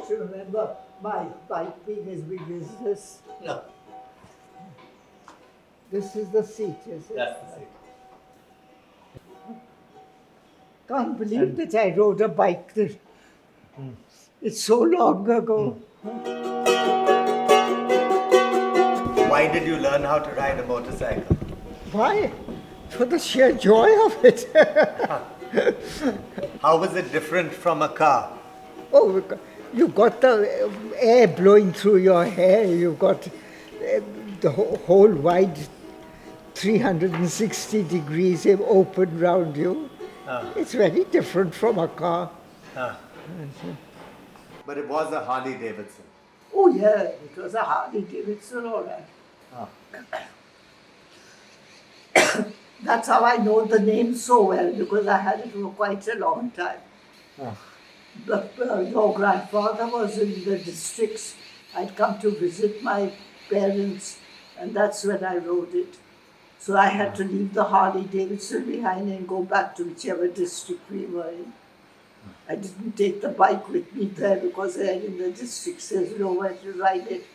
don't remember my bike being as big as this. No, This is the seat, is it? that's the seat. Can't believe that I rode a bike. It's so long ago. Why did you learn how to ride a motorcycle? Why? For the sheer joy of it. How was it different from a car? Oh, you've got the air blowing through your hair. You've got the whole wide 360 degrees open round you. It's very different from a car. But it was a Harley-Davidson. Oh yeah, it was a Harley-Davidson, all right. That's how I know the name so well, because I had it for quite a long time. But your grandfather was in the districts. I'd come to visit my parents, and that's when I rode it. So I had to leave the Harley-Davidson behind and go back to whichever district we were in. I didn't take the bike with me there because there in the districts there's nowhere to ride it.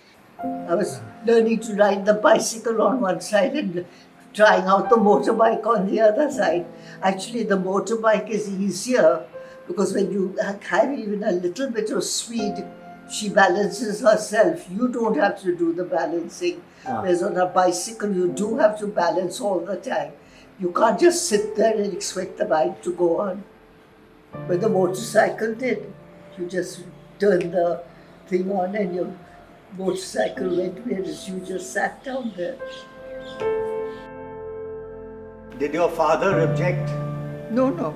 I was learning to ride the bicycle on one side and trying out the motorbike on the other side. Actually, the motorbike is easier because when you have even a little bit of speed, she balances herself. You don't have to do the balancing. Whereas on a bicycle, you do have to balance all the time. You can't just sit there and expect the bike to go on. But the motorcycle did. You just turned the thing on and your motorcycle went, whereas you just sat down there. Did your father object? No.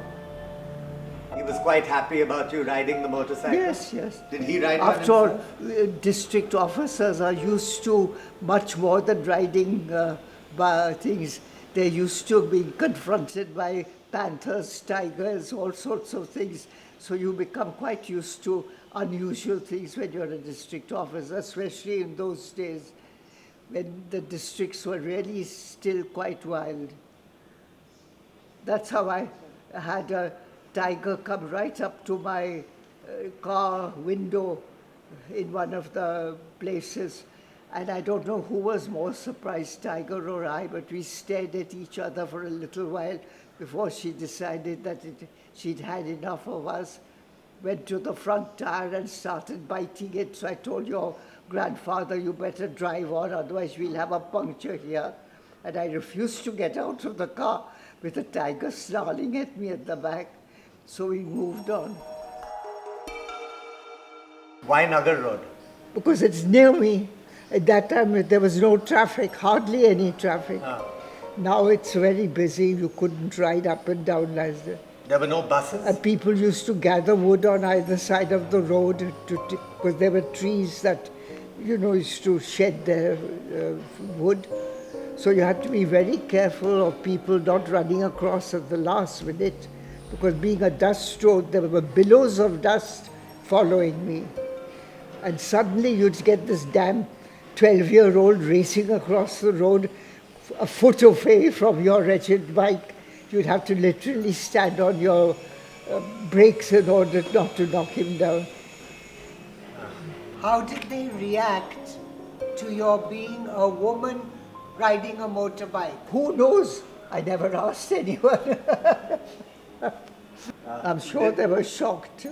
He was quite happy about you riding the motorcycle? Yes. Did he ride one After all, himself? district officers are used to much more than riding things. They're used to being confronted by panthers, tigers, all sorts of things. So you become quite used to unusual things when you're a district officer, especially in those days when the districts were really still quite wild. That's how I had a tiger come right up to my car window in one of the places. And I don't know who was more surprised, Tiger or I, but we stared at each other for a little while before she decided that she'd had enough of us. Went to the front tire and started biting it. So I told your grandfather, you better drive on, otherwise we'll have a puncture here. And I refused to get out of the car with the tiger snarling at me at the back. So we moved on. Why Nagar Road? Because it's near me. At that time, there was no traffic, hardly any traffic. Now it's very busy. You couldn't ride up and down like that. There were no buses? And people used to gather wood on either side of the road because there were trees that, used to shed their wood. So you had to be very careful of people not running across at the last minute, because being a dust road, there were billows of dust following me. And suddenly you'd get this damn 12-year-old racing across the road a foot away from your wretched bike. You'd have to literally stand on your brakes in order not to knock him down. How did they react to your being a woman riding a motorbike? Who knows? I never asked anyone. I'm sure they were shocked.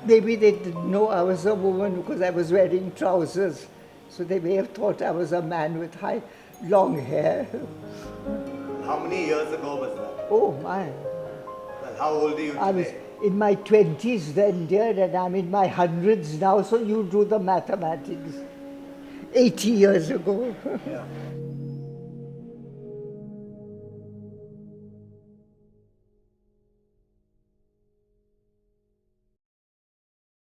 Maybe they didn't know I was a woman because I was wearing trousers. So they may have thought I was a man with long hair. How many years ago was that? Oh my. Well, how old are you today? I was in my 20s then, dear, and I'm in my hundreds now, so you do the mathematics. 80 years ago. Yeah.